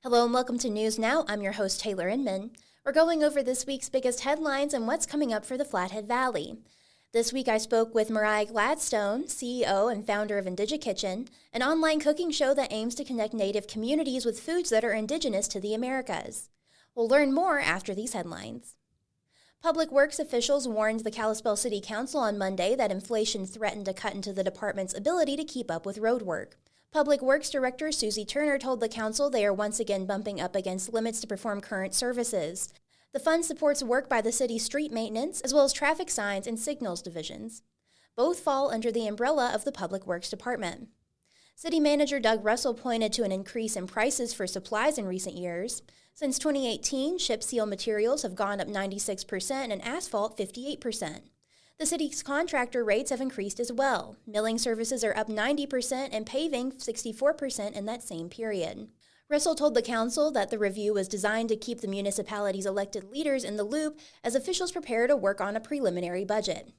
Hello and welcome to News Now. I'm your host, Taylor Inman. We're going over this week's biggest headlines and what's coming up for the Flathead Valley. This week I spoke with Mariah Gladstone, CEO and founder of Indigikitchen, an online cooking show that aims to connect Native communities with foods that are indigenous to the Americas. We'll learn more after these headlines. Public Works officials warned the Kalispell City Council on Monday that inflation threatened to cut into the department's ability to keep up with road work. Public Works Director Susie Turner told the council they are once again bumping up against limits to perform current services. The fund supports work by the city's street maintenance, as well as traffic signs and signals divisions. Both fall under the umbrella of the Public Works Department. City Manager Doug Russell pointed to an increase in prices for supplies in recent years. Since 2018, chip seal materials have gone up 96% and asphalt 58%. The city's contractor rates have increased as well. Milling services are up 90% and paving 64% in that same period. Russell told the council that the review was designed to keep the municipality's elected leaders in the loop as officials prepare to work on a preliminary budget.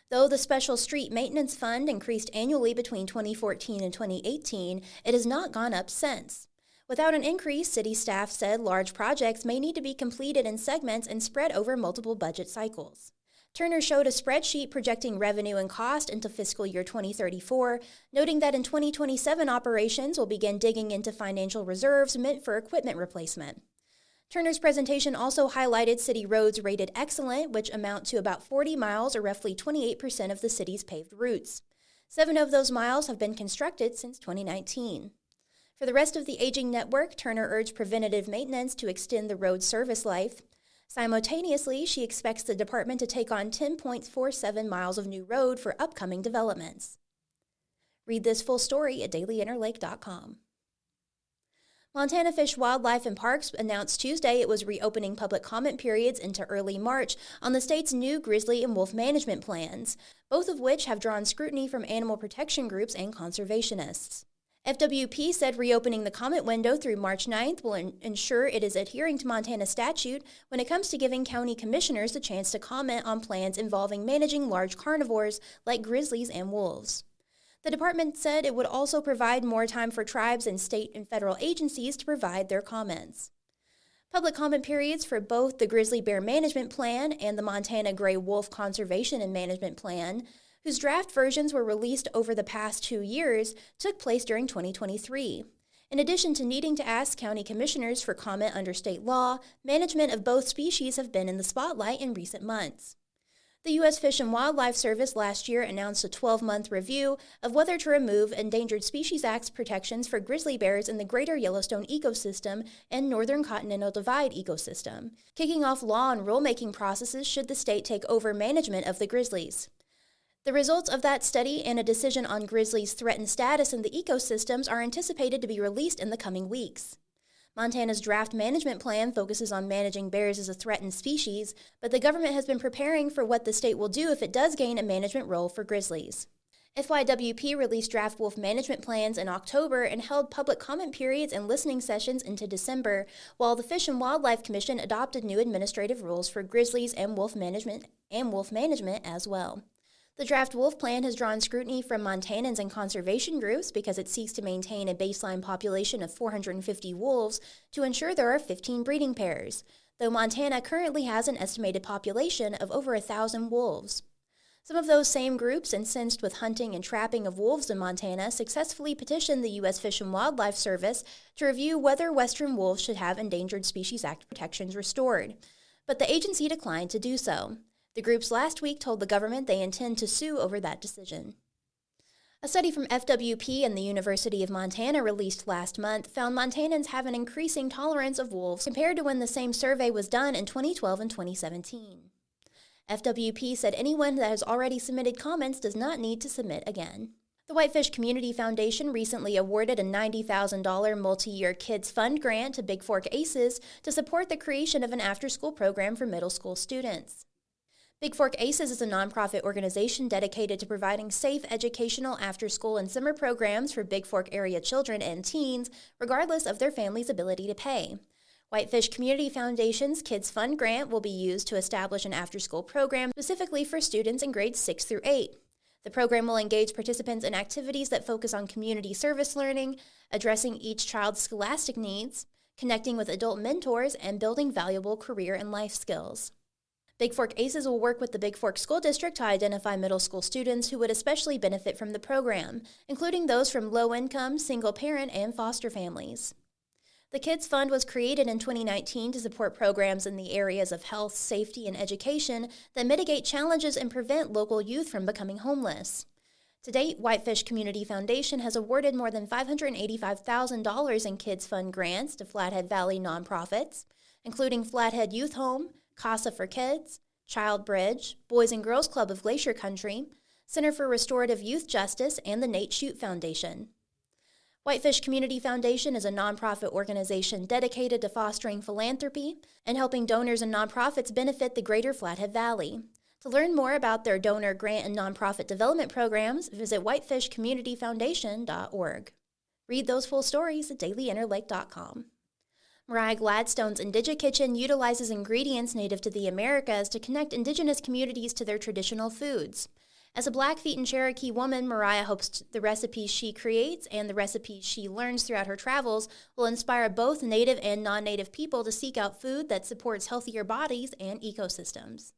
Though the Special Street Maintenance Fund increased annually between 2014 and 2018, it has not gone up since. Without an increase, city staff said large projects may need to be completed in segments and spread over multiple budget cycles. Turner showed a spreadsheet projecting revenue and cost into fiscal year 2034, noting that in 2027 operations will begin digging into financial reserves meant for equipment replacement. Turner's presentation also highlighted city roads rated excellent, which amount to about 40 miles or roughly 28% of the city's paved routes. 7 of those miles have been constructed since 2019. For the rest of the aging network, Turner urged preventative maintenance to extend the road's service life. Simultaneously, she expects the department to take on 10.47 miles of new road for upcoming developments. Read this full story at dailyinterlake.com. Montana Fish, Wildlife, and Parks announced Tuesday it was reopening public comment periods into early March on the state's new grizzly and wolf management plans, both of which have drawn scrutiny from animal protection groups and conservationists. FWP said reopening the comment window through March 9th will ensure it is adhering to Montana statute when it comes to giving county commissioners the chance to comment on plans involving managing large carnivores like grizzlies and wolves. The department said it would also provide more time for tribes and state and federal agencies to provide their comments. Public comment periods for both the Grizzly Bear Management Plan and the Montana Gray Wolf Conservation and Management Plan, whose draft versions were released over the past 2 years, took place during 2023. In addition to needing to ask county commissioners for comment under state law, management of both species have been in the spotlight in recent months. The U.S. Fish and Wildlife Service last year announced a 12-month review of whether to remove Endangered Species Act protections for grizzly bears in the Greater Yellowstone ecosystem and Northern Continental Divide ecosystem, kicking off law and rulemaking processes should the state take over management of the grizzlies. The results of that study and a decision on grizzlies' threatened status in the ecosystems are anticipated to be released in the coming weeks. Montana's draft management plan focuses on managing bears as a threatened species, but the government has been preparing for what the state will do if it does gain a management role for grizzlies. FYWP released draft wolf management plans in October and held public comment periods and listening sessions into December, while the Fish and Wildlife Commission adopted new administrative rules for grizzlies and wolf management as well. The draft wolf plan has drawn scrutiny from Montanans and conservation groups because it seeks to maintain a baseline population of 450 wolves to ensure there are 15 breeding pairs, though Montana currently has an estimated population of over 1,000 wolves. Some of those same groups, incensed with hunting and trapping of wolves in Montana, successfully petitioned the U.S. Fish and Wildlife Service to review whether western wolves should have Endangered Species Act protections restored, but the agency declined to do so. The groups last week told the government they intend to sue over that decision. A study from FWP and the University of Montana released last month found Montanans have an increasing tolerance of wolves compared to when the same survey was done in 2012 and 2017. FWP said anyone that has already submitted comments does not need to submit again. The Whitefish Community Foundation recently awarded a $90,000 multi-year Kids Fund grant to Big Fork ACES to support the creation of an after-school program for middle school students. Big Fork ACES is a nonprofit organization dedicated to providing safe educational after-school and summer programs for Big Fork area children and teens, regardless of their family's ability to pay. Whitefish Community Foundation's Kids Fund grant will be used to establish an after-school program specifically for students in grades 6 through 8. The program will engage participants in activities that focus on community service learning, addressing each child's scholastic needs, connecting with adult mentors, and building valuable career and life skills. Big Fork ACES will work with the Big Fork School District to identify middle school students who would especially benefit from the program, including those from low-income, single-parent, and foster families. The Kids Fund was created in 2019 to support programs in the areas of health, safety, and education that mitigate challenges and prevent local youth from becoming homeless. To date, Whitefish Community Foundation has awarded more than $585,000 in Kids Fund grants to Flathead Valley nonprofits, including Flathead Youth Home, CASA for Kids, Child Bridge, Boys and Girls Club of Glacier Country, Center for Restorative Youth Justice, and the Nate Shute Foundation. Whitefish Community Foundation is a nonprofit organization dedicated to fostering philanthropy and helping donors and nonprofits benefit the greater Flathead Valley. To learn more about their donor, grant, and nonprofit development programs, visit whitefishcommunityfoundation.org. Read those full stories at dailyinterlake.com. Mariah Gladstone's Indigikitchen utilizes ingredients native to the Americas to connect indigenous communities to their traditional foods. As a Blackfeet and Cherokee woman, Mariah hopes the recipes she creates and the recipes she learns throughout her travels will inspire both native and non-native people to seek out food that supports healthier bodies and ecosystems.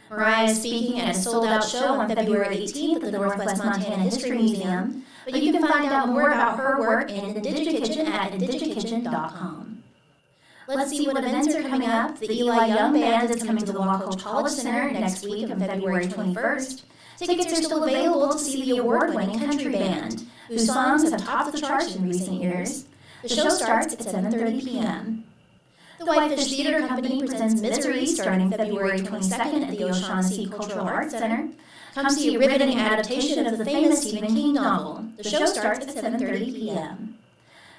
Mariah is speaking at a sold-out show on February 18th at the Northwest Montana History Museum, but you can find out more about her work in Indigikitchen at indigikitchen.com. Let's see what events are coming up. The Eli Young Band is coming to the Waco College Center next week on February 21st. Tickets are still available to see the award-winning country band, whose songs have topped the charts in recent years. The show starts at 7:30 p.m. The Whitefish Theater Company presents Misery starting February 22nd at the O'Shaughnessy Cultural Arts Center. Come see a riveting adaptation of the famous Stephen King novel. The show starts at 7:30 p.m.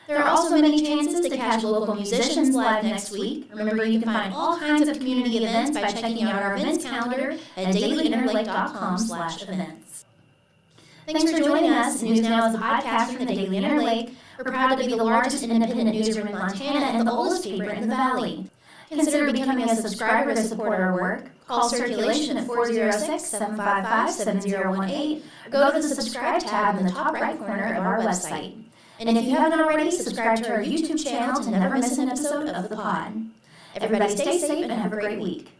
There are also many chances to catch local musicians live next week. Remember, you can find all kinds of community events by checking out our events calendar at dailyinterlake.com/events. Thanks for joining us. News Now is a podcast from the Daily Interlake. We're proud to be the largest independent newsroom in Montana and the oldest paper in the Valley. Consider becoming a subscriber to support our work. Call Circulation at 406-755-7018 or go to the subscribe tab in the top right corner of our website. And if you haven't already, subscribe to our YouTube channel to never miss an episode of the pod. Everybody stay safe and have a great week.